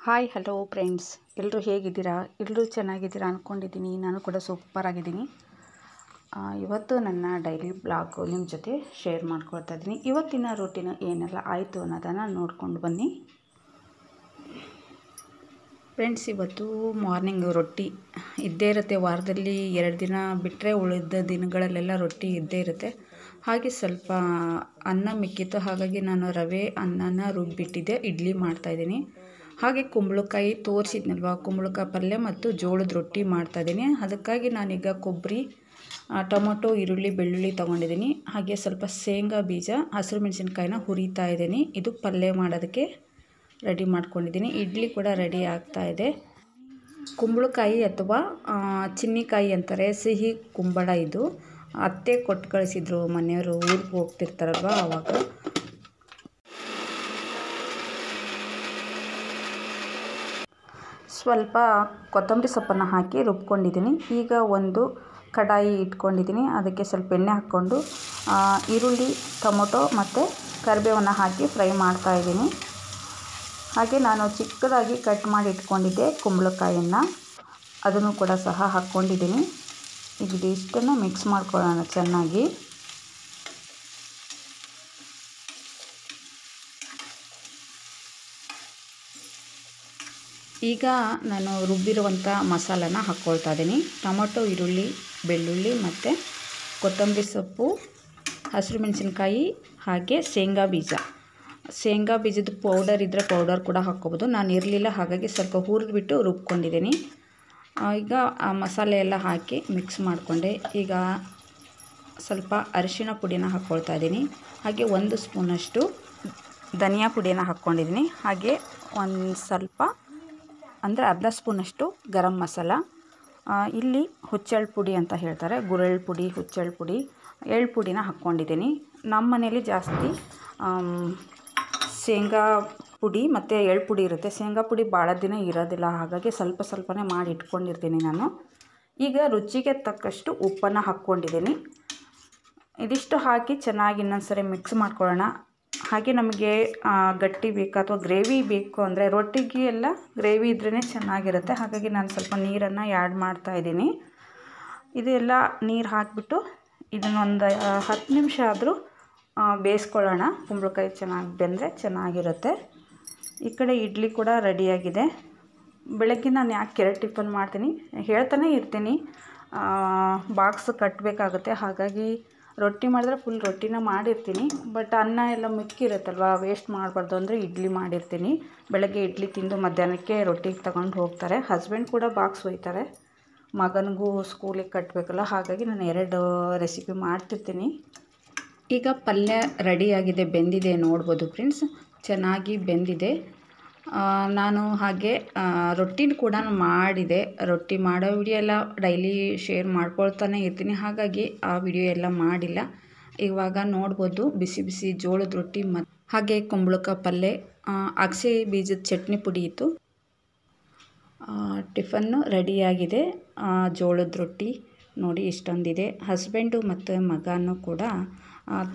Hi hello friends, ಎಲ್ಲರೂ ಹೇಗಿದ್ದೀರಾ? ಎಲ್ಲರೂ ಚೆನ್ನಾಗಿದ್ದೀರಾ ಅಂದ್ಕೊಂಡಿದ್ದೀನಿ. ನಾನು ಕೂಡ ಸೂಪರ್ ಆಗಿದ್ದೀನಿ. ಇವತ್ತು ನನ್ನ ಡೈಲಿ ಬ್ಲಾಗು ನಿಮ್ಮ ಜೊತೆ ಶೇರ್ ಮಾಡ್ಕೊಳ್ತಾ ಇದ್ದೀನಿ. ಇವತ್ತಿನ ರೂಟೀನ್ ಏನೆಲ್ಲ ಆಯಿತು ಅನ್ನೋದನ್ನು ನೋಡ್ಕೊಂಡು ಬನ್ನಿ ಫ್ರೆಂಡ್ಸ್. ಇವತ್ತು ಮಾರ್ನಿಂಗ್ ರೊಟ್ಟಿ ಇದ್ದೇ ಇರುತ್ತೆ. ವಾರದಲ್ಲಿ 2 ದಿನ ಬಿಟ್ಟರೆ ಉಳಿದ ದಿನಗಳಲ್ಲೆಲ್ಲ ರೊಟ್ಟಿ ಇದ್ದೇ ಇರುತ್ತೆ. ಹಾಗೆ ಸ್ವಲ್ಪ ಅನ್ನ ಮಿಕ್ಕಿತ್ತು, ಹಾಗಾಗಿ ನಾನು ರವೆ ಅನ್ನನ ರುಬ್ಬಿಟ್ಟಿದ್ದೆ, ಇಡ್ಲಿ ಮಾಡ್ತಾಯಿದ್ದೀನಿ. ಹಾಗೆ ಕುಂಬಳಕಾಯಿ ತೋರಿಸಿದ್ನಲ್ವ, ಕುಂಬಳಕಾಯಿ ಪಲ್ಯ ಮತ್ತು ಜೋಳದ ರೊಟ್ಟಿ ಮಾಡ್ತಾಯಿದ್ದೀನಿ. ಅದಕ್ಕಾಗಿ ನಾನೀಗ ಕೊಬ್ಬರಿ, ಟೊಮೊಟೊ, ಈರುಳ್ಳಿ, ಬೆಳ್ಳುಳ್ಳಿ ತೊಗೊಂಡಿದ್ದೀನಿ. ಹಾಗೆ ಸ್ವಲ್ಪ ಶೇಂಗಾ ಬೀಜ, ಹಸಿರು ಮೆಣಸಿನ್ಕಾಯಿನ ಹುರಿತಾ ಇದ್ದೀನಿ. ಇದು ಪಲ್ಯ ಮಾಡೋದಕ್ಕೆ ರೆಡಿ ಮಾಡ್ಕೊಂಡಿದ್ದೀನಿ. ಇಡ್ಲಿ ಕೂಡ ರೆಡಿ ಆಗ್ತಾಯಿದೆ. ಕುಂಬಳಕಾಯಿ ಅಥವಾ ಚಿನ್ನಿಕಾಯಿ ಅಂತಾರೆ, ಸಿಹಿ ಕುಂಬಳ. ಇದು ಅತ್ತೆ ಕೊಟ್ಟು ಕಳಿಸಿದ್ರು, ಮನೆಯವರು ಊರಿಗೆ ಹೋಗ್ತಿರ್ತಾರಲ್ವ ಆವಾಗ. ಸ್ವಲ್ಪ ಕೊತ್ತಂಬರಿ ಸೊಪ್ಪನ್ನು ಹಾಕಿ ರುಬ್ಕೊಂಡಿದ್ದೀನಿ. ಈಗ ಒಂದು ಕಡಾಯಿ ಇಟ್ಕೊಂಡಿದ್ದೀನಿ, ಅದಕ್ಕೆ ಸ್ವಲ್ಪ ಎಣ್ಣೆ ಹಾಕ್ಕೊಂಡು ಈರುಳ್ಳಿ, ಟೊಮೊಟೊ ಮತ್ತು ಕರಿಬೇವನ್ನು ಹಾಕಿ ಫ್ರೈ ಮಾಡ್ತಾಯಿದ್ದೀನಿ. ಹಾಗೆ ನಾನು ಚಿಕ್ಕದಾಗಿ ಕಟ್ ಮಾಡಿ ಇಟ್ಕೊಂಡಿದ್ದೆ ಕುಂಬಳಕಾಯನ್ನು, ಅದನ್ನು ಕೂಡ ಸಹ ಹಾಕ್ಕೊಂಡಿದ್ದೀನಿ. ಈಗ ಇಷ್ಟನ್ನು ಮಿಕ್ಸ್ ಮಾಡ್ಕೊಳ್ಳೋಣ ಚೆನ್ನಾಗಿ. ಈಗ ನಾನು ರುಬ್ಬಿರುವಂಥ ಮಸಾಲನ ಹಾಕ್ಕೊಳ್ತಾ ಇದ್ದೀನಿ. ಟೊಮೊಟೊ, ಈರುಳ್ಳಿ, ಬೆಳ್ಳುಳ್ಳಿ ಮತ್ತು ಕೊತ್ತಂಬರಿ ಸೊಪ್ಪು, ಹಸಿರು ಮೆಣಸಿನ್ಕಾಯಿ, ಹಾಗೆ ಶೇಂಗಾ ಬೀಜ. ಶೇಂಗಾ ಬೀಜದ ಪೌಡರ್ ಇದ್ದರೆ ಪೌಡರ್ ಕೂಡ ಹಾಕ್ಕೊಬೋದು. ನಾನು ಇರಲಿಲ್ಲ, ಹಾಗಾಗಿ ಸ್ವಲ್ಪ ಹುರಿದ್ಬಿಟ್ಟು ರುಬ್ಕೊಂಡಿದ್ದೀನಿ. ಈಗ ಆ ಮಸಾಲೆ ಎಲ್ಲ ಹಾಕಿ ಮಿಕ್ಸ್ ಮಾಡಿಕೊಂಡೆ. ಈಗ ಸ್ವಲ್ಪ ಅರಿಶಿಣ ಪುಡಿನ ಹಾಕ್ಕೊಳ್ತಾ ಇದ್ದೀನಿ. ಹಾಗೆ 1 ಸ್ಪೂನಷ್ಟು ಧನಿಯಾ ಪುಡಿನ ಹಾಕ್ಕೊಂಡಿದ್ದೀನಿ. ಹಾಗೆ ಒಂದು ಸ್ವಲ್ಪ ಅಂದರೆ ಅರ್ಧ ಸ್ಪೂನಷ್ಟು ಗರಂ ಮಸಾಲ. ಇಲ್ಲಿ ಹುಚ್ಚೆಳ್ಳು ಪುಡಿ ಅಂತ ಹೇಳ್ತಾರೆ, ಗುರೆಳ್ಳು ಪುಡಿ, ಹುಚ್ಚೆಳ್ಳು ಪುಡಿ, ಎಳ್ಳು ಪುಡಿನ ಹಾಕ್ಕೊಂಡಿದ್ದೀನಿ. ನಮ್ಮ ಮನೇಲಿ ಜಾಸ್ತಿ ಶೇಂಗಾ ಪುಡಿ ಮತ್ತು ಎಳ್ಳು ಪುಡಿ ಇರುತ್ತೆ. ಶೇಂಗಾ ಪುಡಿ ಭಾಳ ದಿನ ಇರೋದಿಲ್ಲ, ಹಾಗಾಗಿ ಸ್ವಲ್ಪ ಸ್ವಲ್ಪನೇ ಮಾಡಿ ಇಟ್ಕೊಂಡಿರ್ತೀನಿ ನಾನು. ಈಗ ರುಚಿಗೆ ತಕ್ಕಷ್ಟು ಉಪ್ಪನ್ನು ಹಾಕ್ಕೊಂಡಿದ್ದೀನಿ. ಇದಿಷ್ಟು ಹಾಕಿ ಚೆನ್ನಾಗಿ ಇನ್ನೊಂದ್ಸರಿ ಮಿಕ್ಸ್ ಮಾಡ್ಕೊಳ್ಳೋಣ. ಹಾಗೆ ನಮಗೆ ಗಟ್ಟಿ ಬೇಕು ಅಥವಾ ಗ್ರೇವಿ ಬೇಕು ಅಂದರೆ, ರೊಟ್ಟಿಗೆ ಎಲ್ಲ ಗ್ರೇವಿ ಇದ್ರೇ ಚೆನ್ನಾಗಿರುತ್ತೆ. ಹಾಗಾಗಿ ನಾನು ಸ್ವಲ್ಪ ನೀರನ್ನು ಆ್ಯಡ್ ಮಾಡ್ತಾಯಿದ್ದೀನಿ. ಇದೆಲ್ಲ ನೀರು ಹಾಕಿಬಿಟ್ಟು ಇದನ್ನೊಂದು 10 ನಿಮಿಷ ಆದರೂ ಬೇಯಿಸ್ಕೊಳ್ಳೋಣ. ಕುಂಬಳಕಾಯಿ ಚೆನ್ನಾಗಿ ಬೆಂದರೆ ಚೆನ್ನಾಗಿರುತ್ತೆ. ಈ ಕಡೆ ಇಡ್ಲಿ ಕೂಡ ರೆಡಿಯಾಗಿದೆ. ಬೆಳಗ್ಗೆ ನಾನು ಯಾಕೆ 2 ಟಿಫನ್ ಮಾಡ್ತೀನಿ ಹೇಳ್ತಾನೆ ಇರ್ತೀನಿ, ಬಾಕ್ಸ್ ಕಟ್ಟಬೇಕಾಗುತ್ತೆ. ಹಾಗಾಗಿ ರೊಟ್ಟಿ ಮಾಡಿದ್ರೆ ಫುಲ್ ರೊಟ್ಟಿನ ಮಾಡಿರ್ತೀನಿ. ಬಟ್ ಅನ್ನ ಎಲ್ಲ ಮಿಕ್ಕಿರುತ್ತಲ್ವ, ವೇಸ್ಟ್ ಮಾಡಬಾರ್ದು ಅಂದರೆ ಇಡ್ಲಿ ಮಾಡಿರ್ತೀನಿ. ಬೆಳಗ್ಗೆ ಇಡ್ಲಿ ತಿಂದು ಮಧ್ಯಾಹ್ನಕ್ಕೆ ರೊಟ್ಟಿಗೆ ತಗೊಂಡು ಹೋಗ್ತಾರೆ. ಹಸ್ಬೆಂಡ್ ಕೂಡ ಬಾಕ್ಸ್ ಒಯ್ತಾರೆ, ಮಗನಿಗೂ ಸ್ಕೂಲಿಗೆ ಕಟ್ಟಬೇಕಲ್ಲ, ಹಾಗಾಗಿ ನಾನು 2 ರೆಸಿಪಿ ಮಾಡ್ತಿರ್ತೀನಿ. ಈಗ ಪಲ್ಯ ರೆಡಿಯಾಗಿದೆ, ಬೆಂದಿದೆ ನೋಡ್ಬೋದು ಫ್ರೆಂಡ್ಸ್, ಚೆನ್ನಾಗಿ ಬೆಂದಿದೆ. ನಾನು ಹಾಗೆ ರೊಟ್ಟಿನ ಕೂಡ ಮಾಡಿದೆ. ರೊಟ್ಟಿ ಮಾಡೋ ವಿಡಿಯೋ ಎಲ್ಲ ಡೈಲಿ ಶೇರ್ ಮಾಡ್ಕೊಳ್ತಾನೆ ಇರ್ತೀನಿ, ಹಾಗಾಗಿ ಆ ವಿಡಿಯೋ ಎಲ್ಲ ಮಾಡಿಲ್ಲ. ಇವಾಗ ನೋಡ್ಬೋದು ಬಿಸಿ ಬಿಸಿ ಜೋಳದ ರೊಟ್ಟಿ ಮತ್ತು ಹಾಗೆ ಕುಂಬಳಕಾಯಿ ಪಲ್ಯ, ಅಗಸೆ ಬೀಜದ ಚಟ್ನಿ ಪುಡಿ ಇತ್ತು. ಟಿಫನ್ನು ರೆಡಿಯಾಗಿದೆ. ಜೋಳದ ರೊಟ್ಟಿ ನೋಡಿ ಇಷ್ಟೊಂದಿದೆ. ಹಸ್ಬೆಂಡು ಮತ್ತು ಮಗನೂ ಕೂಡ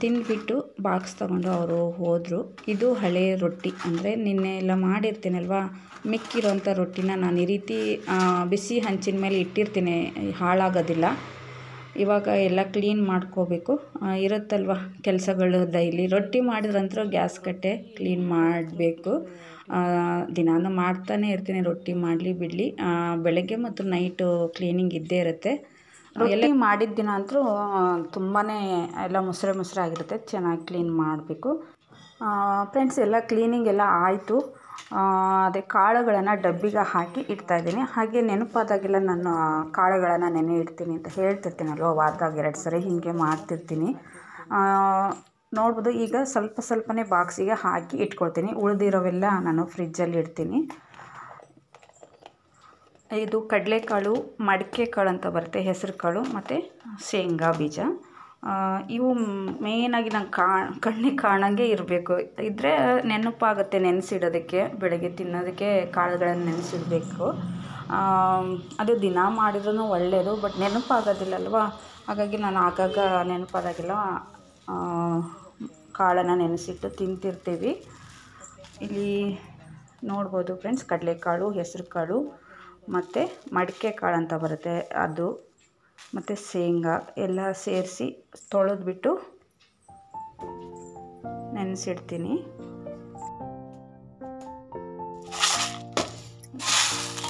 ತಿಂದುಬಿಟ್ಟು ಬಾಕ್ಸ್ ತೊಗೊಂಡು ಅವರು ಹೋದರು. ಇದು ಹಳೆಯ ರೊಟ್ಟಿ, ಅಂದರೆ ನಿನ್ನೆ ಎಲ್ಲ ಮಾಡಿರ್ತೀನಲ್ವ, ಮಿಕ್ಕಿರೋಂಥ ರೊಟ್ಟಿನ ನಾನು ಈ ರೀತಿ ಬಿಸಿ ಹಂಚಿನ ಮೇಲೆ ಇಟ್ಟಿರ್ತೀನಿ, ಹಾಳಾಗೋದಿಲ್ಲ. ಇವಾಗ ಎಲ್ಲ ಕ್ಲೀನ್ ಮಾಡ್ಕೋಬೇಕು, ಇರುತ್ತಲ್ವ ಕೆಲಸಗಳು ಡೈಲಿ. ರೊಟ್ಟಿ ಮಾಡಿದ್ರಂತೂ ಗ್ಯಾಸ್ ಕಟ್ಟೆ ಕ್ಲೀನ್ ಮಾಡಬೇಕು. ದಿನಾನು ಮಾಡ್ತಾನೆ ಇರ್ತೀನಿ, ರೊಟ್ಟಿ ಮಾಡಲಿ ಬಿಡಲಿ. ಬೆಳಗ್ಗೆ ಮತ್ತು ನೈಟು ಕ್ಲೀನಿಂಗ್ ಇದ್ದೇ ಇರುತ್ತೆ. ರೊಟ್ಟಿ ಮಾಡಿದ ದಿನ ಅಂತೂ ತುಂಬಾ ಎಲ್ಲ ಮುಸ್ರೆ ಆಗಿರುತ್ತೆ, ಚೆನ್ನಾಗಿ ಕ್ಲೀನ್ ಮಾಡಬೇಕು. ಫ್ರೆಂಡ್ಸ್, ಎಲ್ಲ ಕ್ಲೀನಿಂಗ್ ಎಲ್ಲ ಆಯಿತು. ಅದೇ ಕಾಳುಗಳನ್ನು ಡಬ್ಬಿಗೆ ಹಾಕಿ ಇಡ್ತಾಯಿದ್ದೀನಿ. ಹಾಗೆ ನೆನಪಾದಾಗೆಲ್ಲ ನಾನು ಕಾಳುಗಳನ್ನು ನೆನೆ ಇಡ್ತೀನಿ ಅಂತ ಹೇಳ್ತಿರ್ತೀನಲ್ವ, ವಾರದಾಗ 2 ಸರಿ ಹೀಗೆ ಮಾಡ್ತಿರ್ತೀನಿ. ನೋಡ್ಬೋದು ಈಗ ಸ್ವಲ್ಪ ಸ್ವಲ್ಪನೇ ಬಾಕ್ಸಿಗೆ ಹಾಕಿ ಇಟ್ಕೊಳ್ತೀನಿ. ಉಳಿದಿರೋವೆಲ್ಲ ನಾನು ಫ್ರಿಜ್ಜಲ್ಲಿ ಇಡ್ತೀನಿ. ಇದು ಕಡಲೆಕಾಳು, ಮಡಿಕೆ ಕಾಳು ಅಂತ ಬರುತ್ತೆ, ಹೆಸರು ಕಾಳು ಮತ್ತು ಶೇಂಗಾ ಬೀಜ. ಇವು ಮೇಯ್ನಾಗಿ ನಂಗೆ ಕಣ್ಣಿಗೆ ಕಾಣಂಗೆ ಇರಬೇಕು, ಇದ್ದರೆ ನೆನಪಾಗುತ್ತೆ ನೆನೆಸಿಡೋದಕ್ಕೆ. ಬೆಳಗ್ಗೆ ತಿನ್ನೋದಕ್ಕೆ ಕಾಳುಗಳನ್ನು ನೆನೆಸಿಡಬೇಕು. ಅದು ದಿನ ಮಾಡಿದ್ರೂ ಒಳ್ಳೆಯದು, ಬಟ್ ನೆನಪಾಗೋದಿಲ್ಲಲ್ವ, ಹಾಗಾಗಿ ನಾನು ಆಗಾಗ ನೆನಪಾದಾಗೆಲ್ಲ ಕಾಳನ್ನು ನೆನೆಸಿಟ್ಟು ತಿಂತಿರ್ತೀವಿ. ಇಲ್ಲಿ ನೋಡ್ಬೋದು ಫ್ರೆಂಡ್ಸ್, ಕಡಲೆಕಾಳು, ಹೆಸರು ಕಾಳು ಮತ್ತು ಮಡಿಕೆ ಕಾಳು ಅಂತ ಬರುತ್ತೆ ಅದು, ಮತ್ತು ಶೇಂಗಾ ಎಲ್ಲ ಸೇರಿಸಿ ತೊಳೆದ್ಬಿಟ್ಟು ನೆನೆಸಿಡ್ತೀನಿ.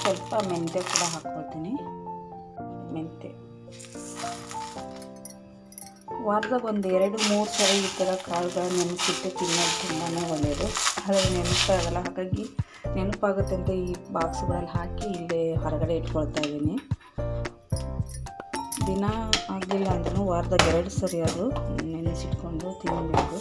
ಸ್ವಲ್ಪ ಮೆಂತ್ಯ ಕೂಡ ಹಾಕ್ಕೊಳ್ತೀನಿ. ಮೆಂತ್ಯ ವಾರದಾಗ ಒಂದು 2-3 ಸರಿ ಈ ಥರ ಕಾಳುಗಳು ನೆನೆಸಿಟ್ಟು ತಿನ್ನೋದು ತುಂಬಾ ಒಳ್ಳೆಯದು. ಆದರೆ ನೆನಪಾಗಲ್ಲ, ಹಾಗಾಗಿ ನೆನಪಾಗುತ್ತೆ ಅಂತ ಈ ಬಾಕ್ಸ್ಗಳಲ್ಲಿ ಹಾಕಿ ಇಲ್ಲೇ ಹೊರಗಡೆ ಇಟ್ಕೊಳ್ತಾ ಇದ್ದೀನಿ. ದಿನ ಆಗಲಿಲ್ಲ ಅಂದ್ರೂ ವಾರದಾಗ 2 ಸರಿ ಅದು ನೆನೆಸಿಟ್ಕೊಂಡು ತಿನ್ನಬೇಕು.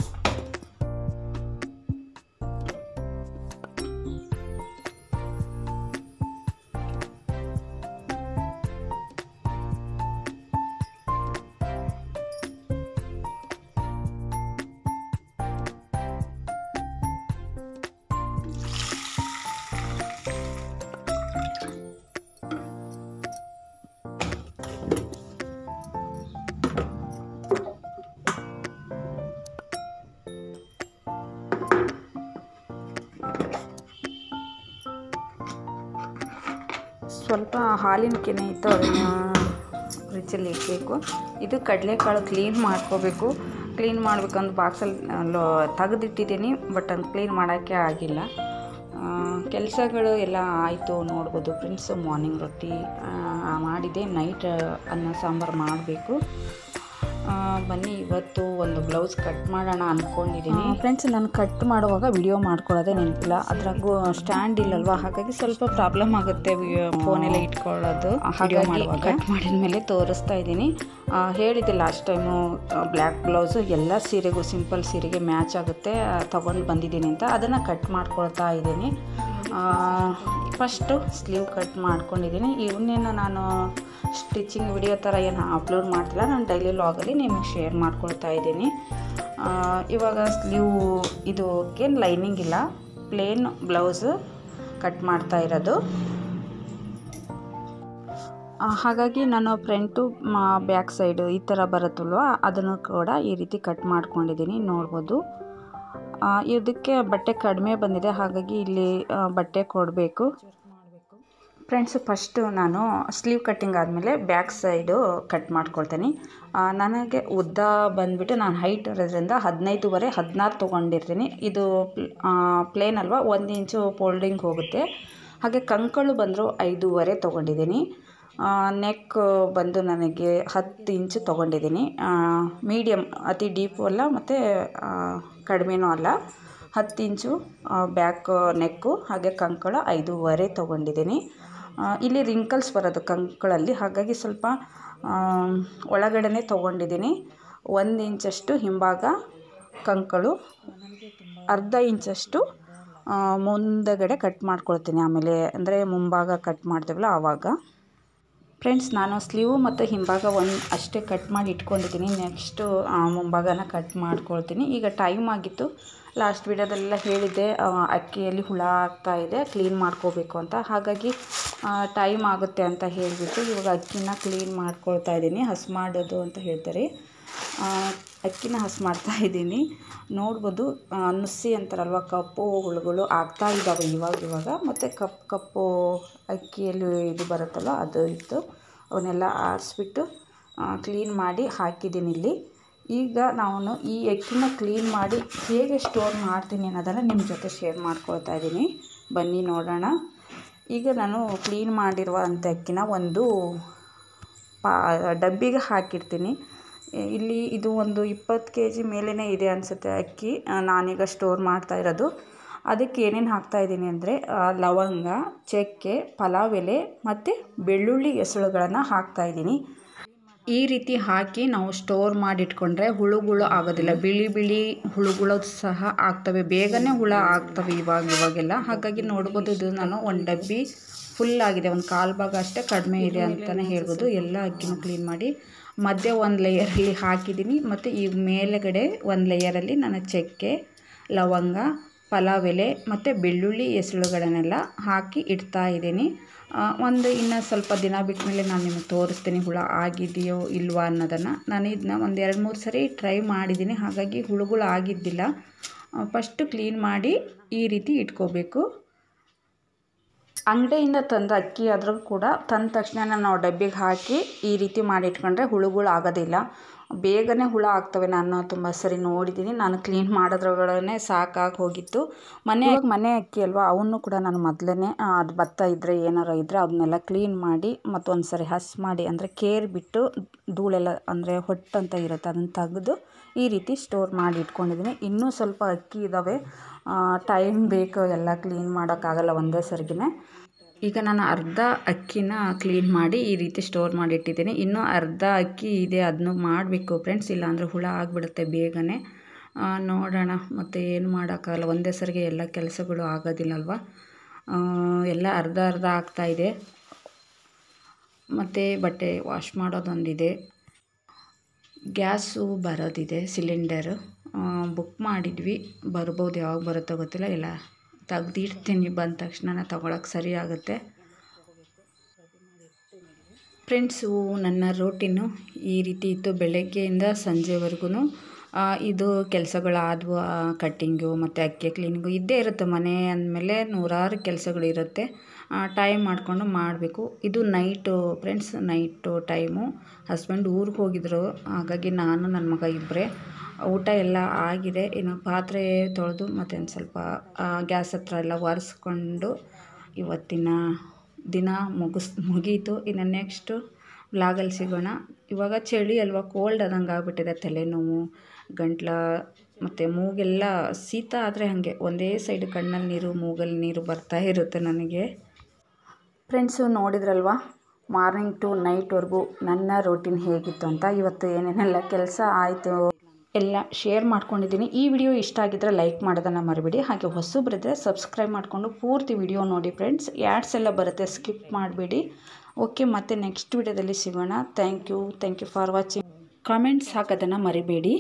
ಸ್ವಲ್ಪ ಹಾಲಿನ ಕೆನೆ ಇತ್ತು, ಅದನ್ನು ಫ್ರಿಜ್ಜಲ್ಲಿ ಇಡಬೇಕು. ಇದು ಕಡಲೆಕಾಳು ಕ್ಲೀನ್ ಮಾಡ್ಕೋಬೇಕು. ಕ್ಲೀನ್ ಮಾಡಬೇಕಂದು ಬಾಕ್ಸಲ್ಲಿ ತೆಗೆದಿಟ್ಟಿದ್ದೀನಿ, ಬಟ್ ಅದು ಕ್ಲೀನ್ ಮಾಡೋಕ್ಕೆ ಆಗಿಲ್ಲ. ಕೆಲಸಗಳು ಎಲ್ಲ ಆಯಿತು ನೋಡ್ಬೋದು ಫ್ರೆಂಡ್ಸ್. ಮಾರ್ನಿಂಗ್ ರೊಟ್ಟಿ ಮಾಡಿದೆ, ನೈಟ್ ಅನ್ನ ಸಾಂಬಾರು ಮಾಡಬೇಕು. ಬನ್ನಿ ಇವತ್ತು ಒಂದು ಬ್ಲೌಸ್ ಕಟ್ ಮಾಡೋಣ ಅಂದ್ಕೊಂಡಿದ್ದೀನಿ ಫ್ರೆಂಡ್ಸ್. ನಾನು ಕಟ್ ಮಾಡುವಾಗ ವಿಡಿಯೋ ಮಾಡ್ಕೊಳ್ಳೋದೇ ನೆನಪಿಲ್ಲ, ಅದ್ರಾಗೂ ಸ್ಟ್ಯಾಂಡ್ ಇಲ್ಲಲ್ವ, ಹಾಗಾಗಿ ಸ್ವಲ್ಪ ಪ್ರಾಬ್ಲಮ್ ಆಗುತ್ತೆ ಫೋನೆಲ್ಲ ಇಟ್ಕೊಳ್ಳೋದು. ಹಾಗಾಗಿ ಕಟ್ ಮಾಡಿದ ಮೇಲೆ ತೋರಿಸ್ತಾ ಇದ್ದೀನಿ. ಹೇಳಿದ್ದೆ ಲಾಸ್ಟ್ ಟೈಮು ಬ್ಲ್ಯಾಕ್ ಬ್ಲೌಸು ಎಲ್ಲ ಸೀರೆಗೂ, ಸಿಂಪಲ್ ಸೀರೆಗೆ ಮ್ಯಾಚ್ ಆಗುತ್ತೆ ತೊಗೊಂಡು ಬಂದಿದ್ದೀನಿ ಅಂತ, ಅದನ್ನು ಕಟ್ ಮಾಡ್ಕೊಳ್ತಾ ಇದ್ದೀನಿ. ಫಸ್ಟು ಸ್ಲೀವ್ ಕಟ್ ಮಾಡ್ಕೊಂಡಿದ್ದೀನಿ. ಇವನ್ನೇನು ನಾನು ಸ್ಟಿಚಿಂಗ್ ವಿಡಿಯೋ ಥರ ಏನು ಅಪ್ಲೋಡ್ ಮಾಡ್ತಿಲ್ಲ, ನಾನು ಡೈಲಿ ವ್ಲಾಗಲ್ಲಿ ನಿಮಗೆ ಶೇರ್ ಮಾಡ್ಕೊಳ್ತಾ ಇದ್ದೀನಿ. ಇವಾಗ ಸ್ಲೀವ್ ಇದಕ್ಕೇನು ಲೈನಿಂಗ್ ಇಲ್ಲ, ಪ್ಲೇನ್ ಬ್ಲೌಸು ಕಟ್ ಮಾಡ್ತಾ ಇರೋದು. ಹಾಗಾಗಿ ನಾನು ಫ್ರಂಟು ಬ್ಯಾಕ್ ಸೈಡು ಈ ಥರ ಬರುತ್ತಲ್ವ, ಅದನ್ನು ಕೂಡ ಈ ರೀತಿ ಕಟ್ ಮಾಡ್ಕೊಂಡಿದ್ದೀನಿ ನೋಡ್ಬೋದು. ಇದಕ್ಕೆ ಬಟ್ಟೆ ಕಡಿಮೆ ಬಂದಿದೆ, ಹಾಗಾಗಿ ಇಲ್ಲಿ ಬಟ್ಟೆ ಕೊಡಬೇಕು ಫ್ರೆಂಡ್ಸ್. ಫಸ್ಟು ನಾನು ಸ್ಲೀವ್ ಕಟ್ಟಿಂಗ್ ಆದಮೇಲೆ ಬ್ಯಾಕ್ ಸೈಡು ಕಟ್ ಮಾಡ್ಕೊಳ್ತೀನಿ. ನನಗೆ ಉದ್ದ ಬಂದುಬಿಟ್ಟು ನಾನು ಹೈಟ್ ಇರೋದ್ರಿಂದ 15.5-16 ತೊಗೊಂಡಿರ್ತೀನಿ. ಇದು ಪ್ಲೇನ್ ಅಲ್ವಾ, 1 ಇಂಚು ಫೋಲ್ಡಿಂಗ್ ಹೋಗುತ್ತೆ. ಹಾಗೆ ಕಂಕಳು ಬಂದರು 5.5 ತೊಗೊಂಡಿದ್ದೀನಿ. ನೆಕ್ ಬಂದು ನನಗೆ 10 ಇಂಚು ತೊಗೊಂಡಿದ್ದೀನಿ. ಮೀಡಿಯಮ್, ಅತಿ ಡೀಪು ಅಲ್ಲ ಮತ್ತು ಕಡಿಮೆನೂ ಅಲ್ಲ, 10 ಇಂಚು ಬ್ಯಾಕ್ ನೆಕ್ಕು. ಹಾಗೆ ಕಂಕಳ 5.5 ತೊಗೊಂಡಿದ್ದೀನಿ. ಇಲ್ಲಿ ರಿಂಕಲ್ಸ್ ಬರೋದು ಕಂಕಳಲ್ಲಿ, ಹಾಗಾಗಿ ಸ್ವಲ್ಪ ಒಳಗಡೆ ತೊಗೊಂಡಿದ್ದೀನಿ. 1 ಇಂಚಷ್ಟು ಹಿಂಭಾಗ ಕಂಕಳು, ಅರ್ಧ ಇಂಚಷ್ಟು ಮುಂದಗಡೆ ಕಟ್ ಮಾಡ್ಕೊಳ್ತೀನಿ. ಆಮೇಲೆ ಅಂದರೆ ಮುಂಭಾಗ ಕಟ್ ಮಾಡ್ತೀವಲ್ಲ ಆವಾಗ. ಫ್ರೆಂಡ್ಸ್, ನಾನು ಸ್ಲೀವು ಮತ್ತು ಹಿಂಭಾಗ ಅಷ್ಟೇ ಕಟ್ ಮಾಡಿ ಇಟ್ಕೊಂಡಿದ್ದೀನಿ. ನೆಕ್ಸ್ಟು ಮುಂಭಾಗನ ಕಟ್ ಮಾಡ್ಕೊಳ್ತೀನಿ. ಈಗ ಟೈಮ್ ಆಗಿತ್ತು, ಲಾಸ್ಟ್ ವಿಡಿಯೋದಲ್ಲೆಲ್ಲ ಹೇಳಿದ್ದೆ ಅಕ್ಕಿಯಲ್ಲಿ ಹುಳ ಆಗ್ತಾಯಿದೆ, ಕ್ಲೀನ್ ಮಾಡ್ಕೋಬೇಕು ಅಂತ. ಹಾಗಾಗಿ ಟೈಮ್ ಆಗುತ್ತೆ ಅಂತ ಹೇಳಿಬಿಟ್ಟು ಇವಾಗ ಅಕ್ಕಿನ ಕ್ಲೀನ್ ಮಾಡ್ಕೊಳ್ತಾ ಇದ್ದೀನಿ. ಹಸ್ ಮಾಡೋದು ಅಂತ ಹೇಳ್ತಾರೆ, ಅಕ್ಕಿನ ಹಸ್ ಮಾಡ್ತಾ ಇದ್ದೀನಿ. ನೋಡ್ಬೋದು ನುಸಿ ಅಂತಾರಲ್ವ, ಕಪ್ಪು ಹುಳುಗಳು ಆಗ್ತಾ ಇದ್ದಾವೆ ಇವಾಗ. ಮತ್ತು ಕಪ್ಪು ಅಕ್ಕಿಯಲ್ಲಿ ಇದು ಬರುತ್ತಲ್ಲ ಅದು ಇತ್ತು, ಅವನ್ನೆಲ್ಲ ಆರಿಸ್ಬಿಟ್ಟು ಕ್ಲೀನ್ ಮಾಡಿ ಹಾಕಿದ್ದೀನಿ ಇಲ್ಲಿ. ಈಗ ನಾನು ಈ ಅಕ್ಕಿನ ಕ್ಲೀನ್ ಮಾಡಿ ಹೇಗೆ ಸ್ಟೋರ್ ಮಾಡ್ತೀನಿ ಅನ್ನೋದನ್ನು ನಿಮ್ಮ ಜೊತೆ ಶೇರ್ ಮಾಡ್ಕೊಳ್ತಾ ಇದ್ದೀನಿ. ಬನ್ನಿ ನೋಡೋಣ. ಈಗ ನಾನು ಕ್ಲೀನ್ ಮಾಡಿರುವಂಥ ಅಕ್ಕಿನ ಒಂದು ಡಬ್ಬಿಗೆ ಹಾಕಿರ್ತೀನಿ. ಇಲ್ಲಿ ಇದು ಒಂದು 20 kg ಮೇಲೇ ಇದೆ ಅನಿಸುತ್ತೆ ಅಕ್ಕಿ ನಾನೀಗ ಸ್ಟೋರ್ ಮಾಡ್ತಾ ಇರೋದು. ಅದಕ್ಕೆ ಏನೇನು ಹಾಕ್ತಾಯಿದ್ದೀನಿ ಅಂದರೆ ಲವಂಗ, ಚಕ್ಕೆ, ಪಲಾವ್ ಎಲೆ ಮತ್ತು ಬೆಳ್ಳುಳ್ಳಿ ಎಸಳುಗಳನ್ನು ಹಾಕ್ತಾಯಿದ್ದೀನಿ. ಈ ರೀತಿ ಹಾಕಿ ನಾವು ಸ್ಟೋರ್ ಮಾಡಿಟ್ಕೊಂಡ್ರೆ ಹುಳುಗಳು ಆಗೋದಿಲ್ಲ. ಬಿಳಿ ಹುಳುಗಳು ಸಹ ಆಗ್ತವೆ, ಬೇಗನೆ ಹುಳ ಆಗ್ತವೆ ಇವಾಗೆಲ್ಲ. ಹಾಗಾಗಿ ನೋಡ್ಬೋದು, ಇದು ನಾನು ಒಂದು ಡಬ್ಬಿ ಫುಲ್ ಆಗಿದೆ, ಒಂದು 1/4 ಭಾಗ ಅಷ್ಟೇ ಕಡಿಮೆ ಇದೆ ಅಂತಲೇ ಹೇಳ್ಬೋದು. ಎಲ್ಲ ಅಕ್ಕಿನೂ ಕ್ಲೀನ್ ಮಾಡಿ ಮಧ್ಯೆ ಒಂದು ಲೇಯರಲ್ಲಿ ಹಾಕಿದ್ದೀನಿ. ಮತ್ತು ಈ ಮೇಲುಗಡೆ ಒಂದು ಲೇಯರಲ್ಲಿ ನಾನು ಚಕ್ಕೆ, ಲವಂಗ, ಪಲಾವ್ ಎಲೆ ಮತ್ತು ಬೆಳ್ಳುಳ್ಳಿ ಎಸಳುಗಳನ್ನೆಲ್ಲ ಹಾಕಿ ಇಡ್ತಾ ಇದ್ದೀನಿ. ಇನ್ನು ಸ್ವಲ್ಪ ದಿನ ಬಿಟ್ಟ ಮೇಲೆ ನಾನು ನಿಮಗೆ ತೋರಿಸ್ತೀನಿ ಹುಳ ಆಗಿದೆಯೋ ಇಲ್ವಾ ಅನ್ನೋದನ್ನು. ನಾನು ಇದನ್ನ ಒಂದು 2-3 ಸರಿ ಟ್ರೈ ಮಾಡಿದ್ದೀನಿ, ಹಾಗಾಗಿ ಹುಳುಗಳು ಆಗಿದ್ದಿಲ್ಲ. ಫಸ್ಟು ಕ್ಲೀನ್ ಮಾಡಿ ಈ ರೀತಿ ಇಟ್ಕೋಬೇಕು. ಅಂಗಡಿಯಿಂದ ತಂದ ಅಕ್ಕಿ ಆದರೂ ಕೂಡ ತಂದ ತಕ್ಷಣ ನಾವು ಡಬ್ಬಿಗೆ ಹಾಕಿ ಈ ರೀತಿ ಮಾಡಿಟ್ಕೊಂಡ್ರೆ ಹುಳುಗಳು ಆಗೋದಿಲ್ಲ, ಬೇಗನೆ ಹುಳ ಆಗ್ತವೆ. ನಾನು ತುಂಬ ಸರಿ ನೋಡಿದ್ದೀನಿ, ನಾನು ಕ್ಲೀನ್ ಮಾಡೋದ್ರೊಳಗಡೆ ಸಾಕಾಗಿ ಹೋಗಿತ್ತು. ಮನೆ ಅಕ್ಕಿ ಅಲ್ವಾ, ಅವನ್ನು ಕೂಡ ನಾನು ಮೊದಲೇ ಅದು ಭತ್ತ ಇದ್ದರೆ ಏನಾರು ಇದ್ದರೆ ಅದನ್ನೆಲ್ಲ ಕ್ಲೀನ್ ಮಾಡಿ ಮತ್ತೊಂದು ಸರಿ ಹಸ್ ಮಾಡಿ ಅಂದರೆ ಕೇರ್ ಬಿಟ್ಟು ಧೂಳೆಲ್ಲ ಅಂದರೆ ಹೊಟ್ಟಂತ ಇರುತ್ತೆ ಅದನ್ನು ತೆಗೆದು ಈ ರೀತಿ ಸ್ಟೋರ್ ಮಾಡಿ ಇಟ್ಕೊಂಡಿದ್ದೀನಿ. ಇನ್ನೂ ಸ್ವಲ್ಪ ಅಕ್ಕಿ ಇದ್ದಾವೆ, ಟೈಮ್ ಬೇಕು, ಎಲ್ಲ ಕ್ಲೀನ್ ಮಾಡೋಕ್ಕಾಗಲ್ಲ ಒಂದೇ ಸರಿಗಿನೇ. ಈಗ ನಾನು ಅರ್ಧ ಅಕ್ಕಿನ ಕ್ಲೀನ್ ಮಾಡಿ ಈ ರೀತಿ ಸ್ಟೋರ್ ಮಾಡಿ ಇಟ್ಟಿದ್ದೀನಿ. ಇನ್ನೂ ಅರ್ಧ ಅಕ್ಕಿ ಇದೆ, ಅದನ್ನು ಮಾಡಬೇಕು ಫ್ರೆಂಡ್ಸ್, ಇಲ್ಲಾಂದರೆ ಹುಳ ಆಗಿಬಿಡುತ್ತೆ ಬೇಗನೆ. ನೋಡೋಣ, ಮತ್ತು ಏನು ಮಾಡೋಕ್ಕಾಗಲ್ಲ, ಒಂದೇ ಸರಿಗೆ ಎಲ್ಲ ಕೆಲಸಗಳು ಆಗೋದಿಲ್ಲಲ್ವ. ಎಲ್ಲ ಅರ್ಧ ಅರ್ಧ ಆಗ್ತಾಯಿದೆ. ಮತ್ತು ಬಟ್ಟೆ ವಾಶ್ ಮಾಡೋದೊಂದಿದೆ, ಗ್ಯಾಸು ಬರೋದಿದೆ, ಸಿಲಿಂಡರು ಬುಕ್ ಮಾಡಿದ್ವಿ, ಬರ್ಬೋದು, ಯಾವಾಗ ಬರುತ್ತೋ ಗೊತ್ತಿಲ್ಲ. ಎಲ್ಲ ತೆಗ್ದಿಡ್ತೀನಿ, ಬಂದ ತಕ್ಷಣ ತೊಗೊಳಕ್ಕೆ ಸರಿ ಆಗುತ್ತೆ. ಫ್ರೆಂಡ್ಸು, ನನ್ನ ರೂಟೀನು ಈ ರೀತಿ ಇತ್ತು ಬೆಳಗ್ಗೆಯಿಂದ ಸಂಜೆವರೆಗೂ. ಇದು ಕೆಲಸಗಳಾದವು, ಕಟ್ಟಿಂಗು ಮತ್ತು ಅಕ್ಕಿ ಕ್ಲೀನಿಂಗು ಇದ್ದೇ ಇರುತ್ತೆ. ಮನೆ ಅಂದಮೇಲೆ ನೂರಾರು ಕೆಲಸಗಳಿರುತ್ತೆ, ಟೈಮ್ ಮಾಡಿಕೊಂಡು ಮಾಡಬೇಕು. ಇದು night friends, night time. Husband ಊರಿಗೆ ಹೋಗಿದ್ರು, ಹಾಗಾಗಿ ನಾನು ನನ್ನ ಮಗ ಇಬ್ಬರೇ. ಊಟ ಎಲ್ಲ ಆಗಿದೆ, ಇನ್ನು ಪಾತ್ರೆ ತೊಳೆದು ಮತ್ತು ಒಂದು ಸ್ವಲ್ಪ ಗ್ಯಾಸ್ ಹತ್ರ ಎಲ್ಲ ಒರೆಸ್ಕೊಂಡು ಇವತ್ತಿನ ದಿನ ಮುಗೀತು. ಇನ್ನು ನೆಕ್ಸ್ಟು ವ್ಲಾಗಲ್ಲಿ ಸಿಗೋಣ. ಇವಾಗ ಚಳಿ ಅಲ್ವಾ, ಕೋಲ್ಡ್ ಆದಂಗೆ ಆಗಿಬಿಟ್ಟಿದೆ, ತಲೆನೋವು, ಗಂಟ್ಲ ಮತ್ತು ಮೂಗೆಲ್ಲ ಶೀತ ಆದರೆ ಹಾಗೆ ಒಂದೇ ಸೈಡ್ ಕಣ್ಣಲ್ಲಿ ನೀರು ಮೂಗಲ್ಲಿ ನೀರು ಬರ್ತಾ ಇರುತ್ತೆ ನನಗೆ. ಫ್ರೆಂಡ್ಸು, ನೋಡಿದ್ರಲ್ವ ಮಾರ್ನಿಂಗ್ ಟು ನೈಟ್ವರೆಗೂ ನನ್ನ ರೂಟೀನ್ ಹೇಗಿತ್ತು ಅಂತ. ಇವತ್ತು ಏನೇನೆಲ್ಲ ಕೆಲಸ ಆಯಿತು ಎಲ್ಲ ಶೇರ್ ಮಾಡ್ಕೊಂಡಿದ್ದೀನಿ. ಈ ವಿಡಿಯೋ ಇಷ್ಟ ಆಗಿದ್ದರೆ ಲೈಕ್ ಮಾಡೋದನ್ನು ಮರಿಬೇಡಿ. ಹಾಗೆ ಹೊಸಬ್ರಿದ್ದರೆ ಸಬ್ಸ್ಕ್ರೈಬ್ ಮಾಡಿಕೊಂಡು ಪೂರ್ತಿ ವಿಡಿಯೋ ನೋಡಿ ಫ್ರೆಂಡ್ಸ್. ಆ್ಯಡ್ಸ್ ಎಲ್ಲ ಬರುತ್ತೆ, ಸ್ಕಿಪ್ ಮಾಡಬೇಡಿ. ಓಕೆ, ಮತ್ತೆ ನೆಕ್ಸ್ಟ್ ವಿಡಿಯೋದಲ್ಲಿ ಸಿಗೋಣ. Thank you for watching. Comments ಹಾಕೋದನ್ನು ಮರಿಬೇಡಿ.